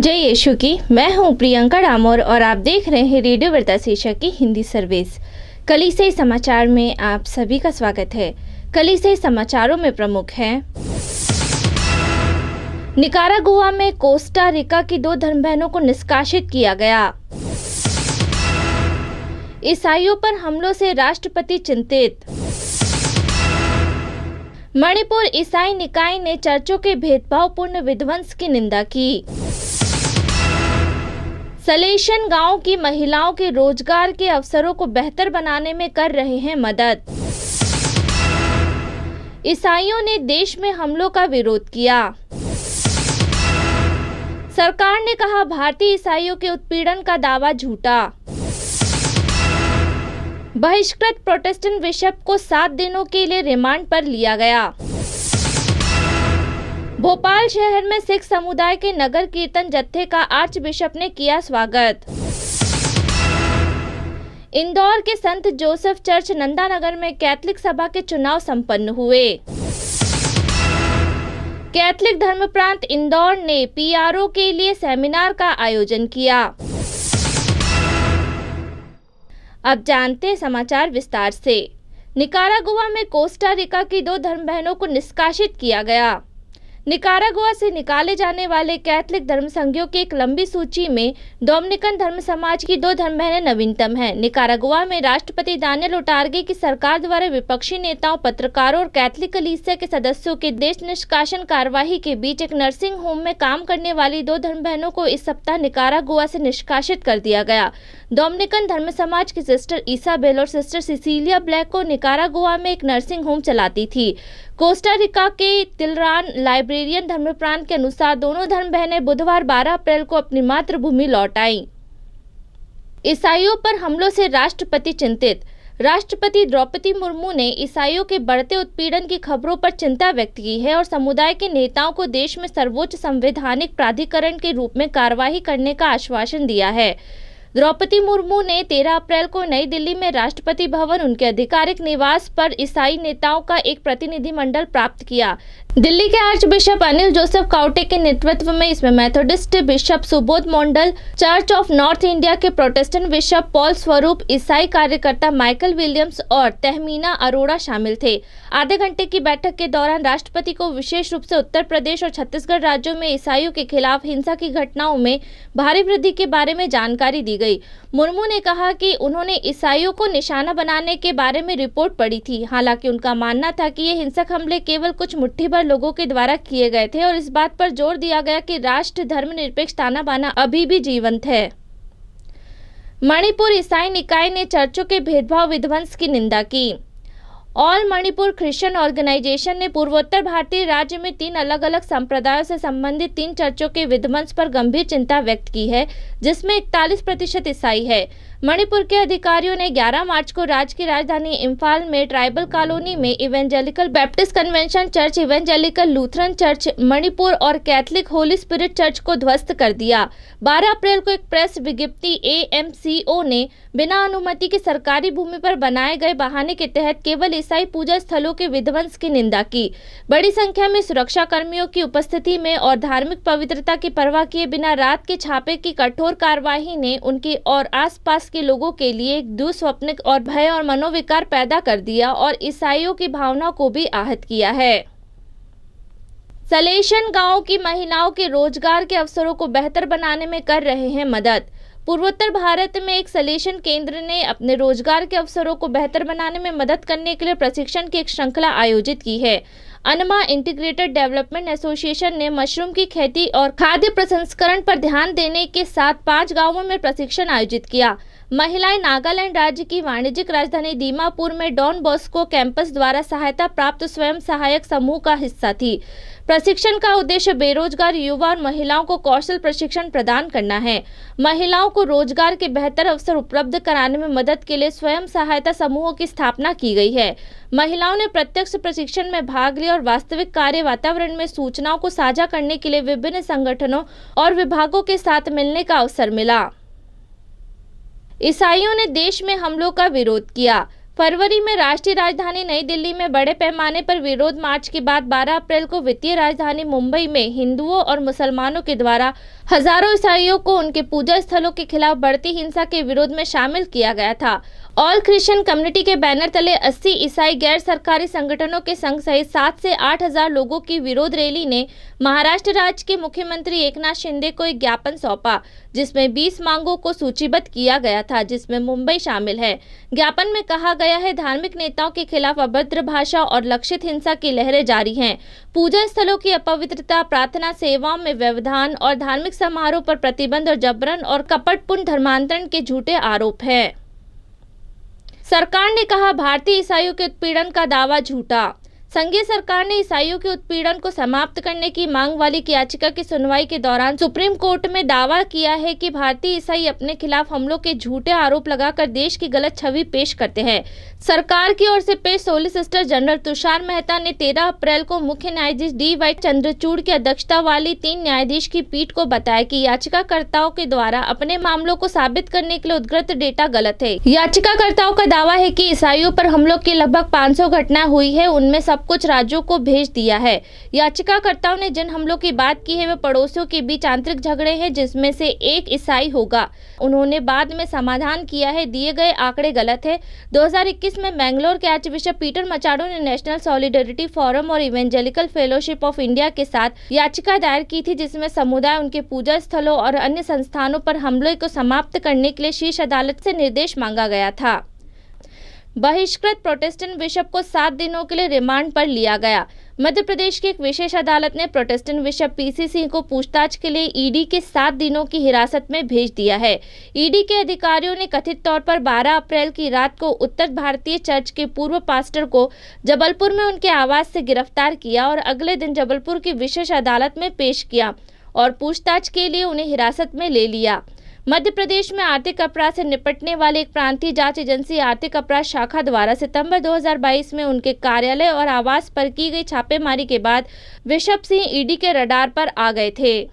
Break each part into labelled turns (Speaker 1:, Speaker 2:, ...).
Speaker 1: जय यीशु की। मैं हूं प्रियंका डामोर और आप देख रहे हैं रेडियो वार्ता शीर्षक की हिंदी सर्विस। कलीसियाई समाचार में आप सभी का स्वागत है। कलीसियाई समाचारों में प्रमुख हैं। निकारागुआ में कोस्टा रिका की 2 धर्म बहनों को निष्कासित किया गया। ईसाइयों पर हमलों से राष्ट्रपति चिंतित। मणिपुर ईसाई निकाय ने चर्चों के भेदभावपूर्ण विध्वंस की निंदा की। सलेशन गांव की महिलाओं के रोजगार के अवसरों को बेहतर बनाने में कर रहे हैं मदद। ईसाइयों ने देश में हमलों का विरोध किया। सरकार ने कहा भारतीय ईसाइयों के उत्पीड़न का दावा झूठा। बहिष्कृत प्रोटेस्टेंट बिशप को 7 दिनों के लिए रिमांड पर लिया गया। भोपाल शहर में सिख समुदाय के नगर कीर्तन जत्थे का आर्च बिशप ने किया स्वागत। इंदौर के संत जोसेफ चर्च नंदानगर में कैथलिक सभा के चुनाव संपन्न हुए। कैथलिक धर्म प्रांत इंदौर ने पीआरओ के लिए सेमिनार का आयोजन किया। अब जानते हैं समाचार विस्तार से। निकारागुआ में कोस्टा रिका की 2 धर्म बहनों को निष्कासित किया गया। निकारागुआ से निकाले जाने वाले कैथलिक धर्म संघियों की एक लंबी सूची में डोमिनिकन धर्म समाज की 2 धर्म बहनें नवीनतम हैं। निकारागुआ में राष्ट्रपति दानियल ओटार्गे की सरकार द्वारा विपक्षी नेताओं, पत्रकारों और कैथलिक कलीसिया के सदस्यों के देश निष्कासन कार्यवाही के बीच एक नर्सिंग होम में काम करने वाली 2 धर्म बहनों को इस सप्ताह निकारागुआ से निष्कासित कर दिया गया। डोमिनिकन धर्म समाज की सिस्टर इसाबेल और सिस्टर सिसिलिया ब्लैक को निकारागुआ में एक नर्सिंग होम चलाती थी। कोस्टा रिका के तिलरान लाइब्रेरियन धर्म प्रांत के अनुसार दोनों धर्म बहनें बुधवार 12 अप्रैल को अपनी मातृभूमि लौट आईं। ईसाइयों पर हमलों से राष्ट्रपति चिंतित। राष्ट्रपति द्रौपदी मुर्मू ने ईसाइयों के बढ़ते उत्पीड़न की खबरों पर चिंता व्यक्त की है और समुदाय के नेताओं को देश में सर्वोच्च संवैधानिक प्राधिकरण के रूप में कार्यवाही करने का आश्वासन दिया है। द्रौपदी मुर्मू ने 13 अप्रैल को नई दिल्ली में राष्ट्रपति भवन, उनके आधिकारिक निवास पर ईसाई नेताओं का एक प्रतिनिधिमंडल प्राप्त किया। दिल्ली के आर्च बिशप अनिल जोसेफ काउटे के नेतृत्व में इसमें Methodist bishop Subodh Mondal, church of north India के प्रोटेस्टेंट बिशप पॉल स्वरूप, ईसाई कार्यकर्ता माइकल विलियम्स और तहमीना अरोड़ा शामिल थे। आधे घंटे की बैठक के दौरान राष्ट्रपति को विशेष रूप से उत्तर प्रदेश और छत्तीसगढ़ राज्यों में ईसाइयों के खिलाफ हिंसा की घटनाओं में भारी वृद्धि के बारे में जानकारी दी गई। मुर्मू ने कहा कि उन्होंने ईसाइयों को निशाना बनाने के बारे में रिपोर्ट पढ़ी थी। हालांकि उनका मानना था कि ये हिंसक हमले केवल कुछ मुट्ठी भर लोगों के द्वारा किए गए थे और इस बात पर जोर दिया गया कि राष्ट्र धर्मनिरपेक्ष ताना बाना अभी भी जीवंत है। मणिपुर ईसाई निकाय ने चर्चों के भेदभाव विध्वंस की निंदा की। ऑल मणिपुर क्रिश्चियन ऑर्गेनाइजेशन ने पूर्वोत्तर भारतीय राज्य में 3 अलग अलग संप्रदायों से संबंधित 3 चर्चों के विध्वंस पर गंभीर चिंता व्यक्त की है, जिसमें 41% ईसाई है। मणिपुर के अधिकारियों ने 11 मार्च को राज्य की राजधानी इम्फाल में ट्राइबल कॉलोनी में Evangelical Baptist Convention Church, Evangelical Lutheran Church Manipur और कैथलिक होली स्पिरिट चर्च को ध्वस्त कर दिया। 12 अप्रैल को एक प्रेस विज्ञप्ति AMCO ने बिना अनुमति की सरकारी भूमि पर बनाए गए बहाने के तहत केवल ईसाई पूजा स्थलों के विध्वंस की निंदा की। बड़ी संख्या में सुरक्षा कर्मियों की उपस्थिति में और धार्मिक पवित्रता की परवाह किए बिना रात के छापे की कठोर कार्रवाई ने उनकी और आसपास के लोगों के लिए एक दुस्वप्न और भय और मनोविकार पैदा कर दिया और ईसाइयों की भावना को भी आहत किया है। सलेशन गांव की महिलाओं के रोजगार के अवसरों को बेहतर बनाने में कर रहे हैं मदद। पूर्वोत्तर भारत में एक सलेशन केंद्र ने अपने रोजगार के अवसरों को बेहतर बनाने में मदद करने के लिए प्रशिक्षण की एक श्रृंखला आयोजित की है। अनमा इंटीग्रेटेड डेवलपमेंट एसोसिएशन ने मशरूम की खेती और खाद्य प्रसंस्करण पर ध्यान देने के साथ 5 गांवों में प्रशिक्षण आयोजित किया। महिलाएं नागालैंड राज्य की वाणिज्यिक राजधानी दीमापुर में डॉन बॉस्को कैंपस द्वारा सहायता प्राप्त स्वयं सहायक समूह का हिस्सा थी। प्रशिक्षण का उद्देश्य बेरोजगार युवा और महिलाओं को कौशल प्रशिक्षण प्रदान करना है। महिलाओं को रोजगार के बेहतर अवसर उपलब्ध कराने में मदद के लिए स्वयं सहायता समूहों की स्थापना की गई है। महिलाओं ने प्रत्यक्ष प्रशिक्षण में भाग लिया और वास्तविक कार्य वातावरण में सूचनाओं को साझा करने के लिए विभिन्न संगठनों और विभागों के साथ मिलने का अवसर मिला। ईसाइयों ने देश में हमलों का विरोध किया। फरवरी में राष्ट्रीय राजधानी नई दिल्ली में बड़े पैमाने पर विरोध मार्च के बाद 12 अप्रैल को वित्तीय राजधानी मुंबई में हिंदुओं और मुसलमानों के द्वारा हजारों ईसाइयों को उनके पूजा स्थलों के खिलाफ बढ़ती हिंसा के विरोध में शामिल किया गया था। ऑल क्रिश्चियन कम्युनिटी के बैनर तले 80 ईसाई गैर सरकारी संगठनों के संघ सहित 7 से 8 हजार लोगों की विरोध रैली ने महाराष्ट्र राज्य के मुख्यमंत्री एकनाथ शिंदे को एक ज्ञापन सौंपा, जिसमें 20 मांगों को सूचीबद्ध किया गया था, जिसमें मुंबई शामिल है। ज्ञापन में कहा गया है, धार्मिक नेताओं के खिलाफ अभद्र भाषा और लक्षित हिंसा की लहरें जारी हैं। पूजा स्थलों की अपवित्रता, प्रार्थना सेवाओं में व्यवधान और धार्मिक समारोह पर प्रतिबंध और जबरन और कपटपूर्ण धर्मांतरण के झूठे आरोप हैं। सरकार ने कहा, भारतीय ईसाइयों के उत्पीड़न का दावा झूठा। संघीय सरकार ने ईसाइयों के उत्पीड़न को समाप्त करने की मांग वाली याचिका की सुनवाई के दौरान सुप्रीम कोर्ट में दावा किया है कि भारतीय ईसाई अपने खिलाफ हमलों के झूठे आरोप लगाकर देश की गलत छवि पेश करते हैं। सरकार की ओर से पेश सोलिसिटर जनरल तुषार मेहता ने 13 अप्रैल को मुख्य न्यायाधीश डी.वाई. चंद्रचूड़ की अध्यक्षता वाली 3 न्यायाधीश की पीठ को बताया कि याचिकाकर्ताओं के द्वारा अपने मामलों को साबित करने के लिए उद्धृत डेटा गलत है। याचिकाकर्ताओं का दावा है कि ईसाइयों पर हमलों की लगभग 500 घटनाएं हुई है, उनमें सब कुछ राज्यों को भेज दिया है। याचिकाकर्ताओं ने जिन हमलों की बात की है वे पड़ोसियों के बीच आंतरिक झगड़े हैं, जिसमें से एक ईसाई होगा। उन्होंने बाद में समाधान किया है, दिए गए आंकड़े गलत है। 2021 में बेंगलोर के आर्चबिशप पीटर मचाडो ने नेशनल सॉलिडेरिटी फोरम और इवेंजेलिकल फेलोशिप ऑफ इंडिया के साथ याचिका दायर की थी, जिसमें समुदाय उनके पूजा स्थलों और अन्य संस्थानों पर हमले को समाप्त करने के लिए शीर्ष अदालत से निर्देश मांगा गया था। बहिष्कृत प्रोटेस्टेंट बिशप को 7 दिनों के लिए रिमांड पर लिया गया। मध्य प्रदेश की एक विशेष अदालत ने प्रोटेस्टेंट बिशप पीसी सिंह को पूछताछ के लिए ईडी के 7 दिनों की हिरासत में भेज दिया है। ईडी के अधिकारियों ने कथित तौर पर 12 अप्रैल की रात को उत्तर भारतीय चर्च के पूर्व पास्टर को जबलपुर में उनके आवास से गिरफ्तार किया और अगले दिन जबलपुर की विशेष अदालत में पेश किया और पूछताछ के लिए उन्हें हिरासत में ले लिया। मध्य प्रदेश में आर्थिक अपराध से निपटने वाली एक प्रांतीय जांच एजेंसी आर्थिक अपराध शाखा द्वारा सितंबर 2022 में उनके कार्यालय और आवास पर की गई छापेमारी के बाद बिशप सिंह ईडी के रडार पर आ गए थे।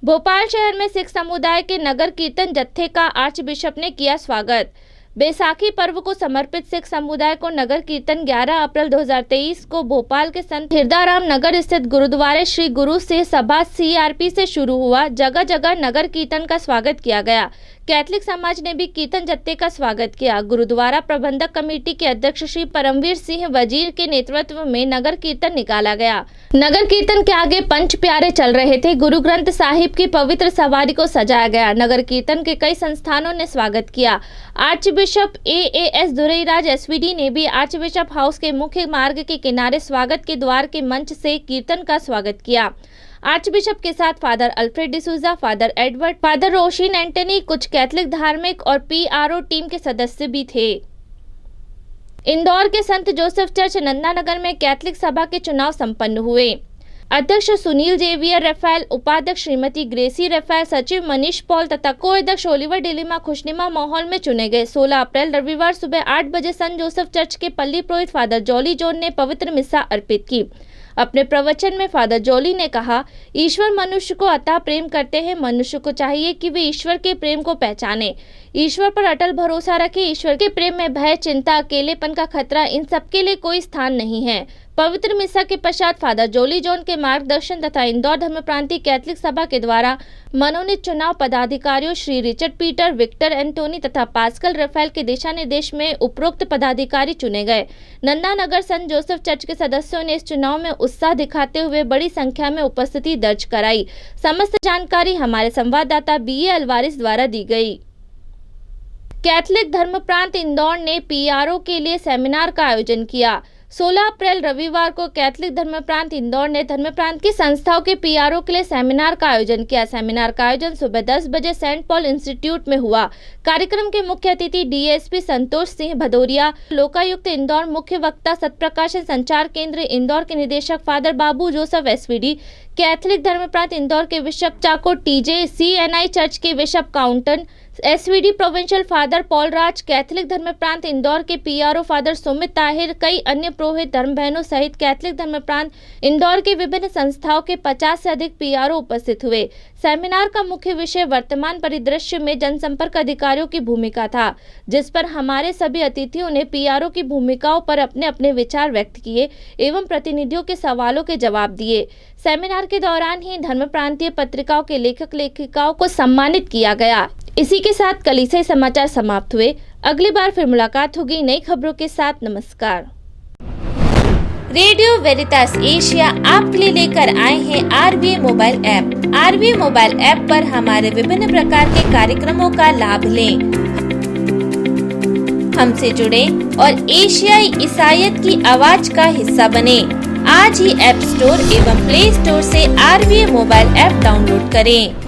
Speaker 1: भोपाल शहर में सिख समुदाय के नगर कीर्तन जत्थे का आर्च बिशप ने किया स्वागत। बैसाखी पर्व को समर्पित सिख समुदाय को नगर कीर्तन 11 अप्रैल 2023 को भोपाल के संत हिरदाराम नगर स्थित गुरुद्वारे श्री गुरु सिंह सभा CRP से शुरू हुआ। जगह जगह नगर कीर्तन का स्वागत किया गया। कैथलिक समाज ने भी कीर्तन जत्थे का स्वागत किया। गुरुद्वारा प्रबंधक कमेटी के अध्यक्ष श्री परमवीर सिंह वजीर के नेतृत्व में नगर कीर्तन निकाला गया। नगर कीर्तन के आगे पंच प्यारे चल रहे थे। गुरु ग्रंथ साहिब की पवित्र सवारी को सजाया गया। नगर कीर्तन के कई संस्थानों ने स्वागत किया। आर्च बिशप AAS दुरईराज SVD ने भी आर्च बिशप हाउस के मुख्य मार्ग के किनारे स्वागत के द्वार के मंच से कीर्तन का स्वागत किया। आर्च बिशप के साथ father Alfred D'Souza, father Edward, father Roshin Antony, कुछ कैथलिक धार्मिक और PRO टीम के सदस्य भी थे। इंदौर के संत जोसेफ चर्च नंदानगर में कैथलिक सभा के चुनाव संपन्न हुए। अध्यक्ष सुनील जेवियर रफेल, उपाध्यक्ष श्रीमती ग्रेसी रफेल, सचिव मनीष पॉल तथा को-अध्यक्ष ओलिवर डिलिमा खुशनुमा माहौल में चुने गए। 16 अप्रैल रविवार सुबह 8 बजे संत जोसेफ चर्च के पल्ली पुरोहित फादर जॉली जॉन ने पवित्र मिस्सा अर्पित की। अपने प्रवचन में फादर जॉली ने कहा, ईश्वर मनुष्य को अतः प्रेम करते हैं। मनुष्य को चाहिए कि वे ईश्वर के प्रेम को पहचाने, ईश्वर पर अटल भरोसा रखे। ईश्वर के प्रेम में भय, चिंता, अकेलेपन का खतरा, इन सब के लिए कोई स्थान नहीं है। पवित्र मिस्सा के पश्चात फादर जॉली जॉन के मार्गदर्शन तथा इंदौर धर्मप्रांतीय कैथलिक सभा के द्वारा मनोनीत चुनाव पदाधिकारियों Shri Richard Peter, Victor Antony तथा पास्कल रफेल के दिशा निर्देश में उपरोक्त पदाधिकारी चुने गए। नंदानगर संत जोसेफ चर्च के सदस्यों ने इस चुनाव में उत्साह दिखाते हुए बड़ी संख्या में उपस्थिति दर्ज कराई। समस्त जानकारी हमारे संवाददाता BA अल्वारिस द्वारा दी गई। कैथलिक धर्मप्रांत इंदौर ने PRO के लिए सेमिनार का आयोजन किया। 16 अप्रैल रविवार को कैथलिक धर्मप्रांत इंदौर ने धर्मप्रांत की संस्थाओं के PRO के लिए सेमिनार का आयोजन किया। सेमिनार का आयोजन सुबह 10 बजे सेंट पॉल इंस्टीट्यूट में हुआ। कार्यक्रम के मुख्य अतिथि DSP संतोष सिंह भदौरिया, लोकायुक्त इंदौर, मुख्य वक्ता सत्प्रकाशन संचार केंद्र इंदौर के निदेशक father Babu Joseph SVD, Catholic धर्मप्रांत इंदौर के bishop Chacko TJ, CNI church के बिशप काउंटन, SVD provincial father Paul Raj, Catholic धर्म प्रांत इंदौर के पीआरओ फादर सुमित ताहिर, कई अन्य पुरोहित धर्म बहनों सहित कैथलिक धर्म प्रांत इंदौर के विभिन्न संस्थाओं के 50 से अधिक पीआरओ उपस्थित हुए। सेमिनार का मुख्य विषय वर्तमान परिदृश्य में जनसंपर्क अधिकारियों की भूमिका था, जिस पर हमारे सभी अतिथियों ने पीआरओ की भूमिकाओं पर अपने अपने विचार व्यक्त किए एवं प्रतिनिधियों के सवालों के जवाब दिए। सेमिनार के दौरान ही धर्म प्रांतीय पत्रिकाओं के लेखक लेखिकाओं को सम्मानित किया गया। इसी के साथ कलीसिया समाचार समाप्त हुए। अगली बार फिर मुलाकात होगी नई खबरों के साथ। नमस्कार।
Speaker 2: रेडियो वेरितास एशिया आपके लिए लेकर आए हैं आरवीए मोबाइल ऐप। आरवीए मोबाइल ऐप पर हमारे विभिन्न प्रकार के कार्यक्रमों का लाभ लें, हमसे जुड़े और एशियाई ईसाईयत की आवाज का हिस्सा बने। आज ही ऐप स्टोर एवं प्ले स्टोर से आरवीए मोबाइल ऐप डाउनलोड करें।